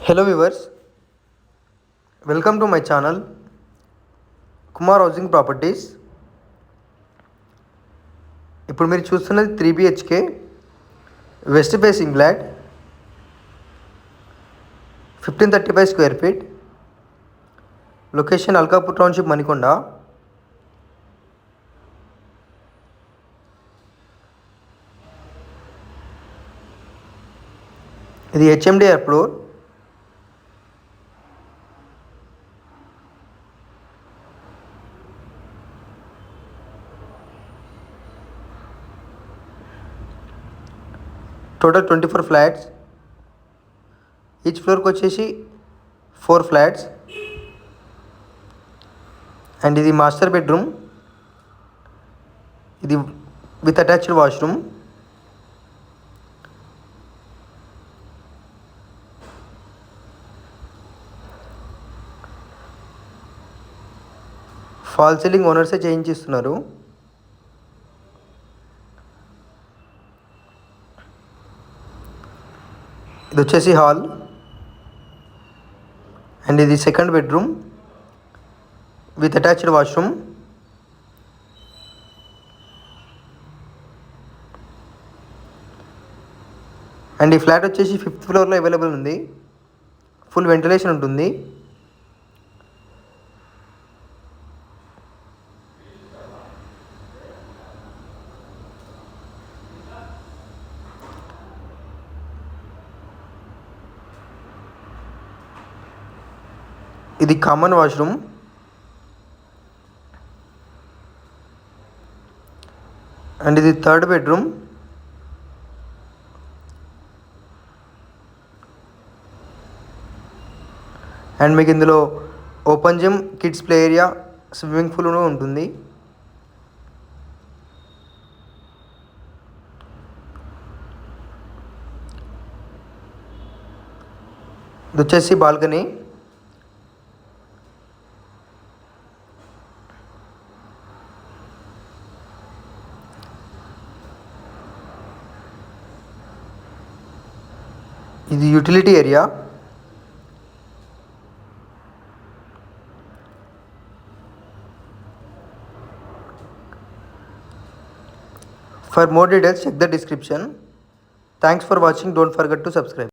Hello viewers, welcome to my channel Kumar housing properties. ఇప్పుడు మీరు చూస్తున్నది 3 BHK west facing flat, 1535 square feet, location Alkapur township, Manikonda. ఇది HMDR floor. Total 24 flats. Each ఫ్లోర్కి వచ్చేసి 4 flats. And ఇది master bedroom, ఇది with attached washroom. Fall ceiling ఓనర్సే చేయించిస్తున్నారు. ఇది వచ్చేసి హాల్. అండ్ ఇది second bedroom with attached washroom. And ఈ ఫ్లాట్ వచ్చేసి 5th ఫ్లోర్లో అవైలబుల్ ఉంది. ఫుల్ వెంటిలేషన్ ఉంటుంది. ఇది కామన్ వాష్రూమ్. అండ్ ఇది థర్డ్ బెడ్రూమ్. అండ్ మీకు ఇందులో open gym, kids play area, swimming pool ఉంటుంది. ఇది వచ్చేసి బాల్కనీ. ఇది utility area. For more details, check the description. Thanks for watching. Don't forget to subscribe.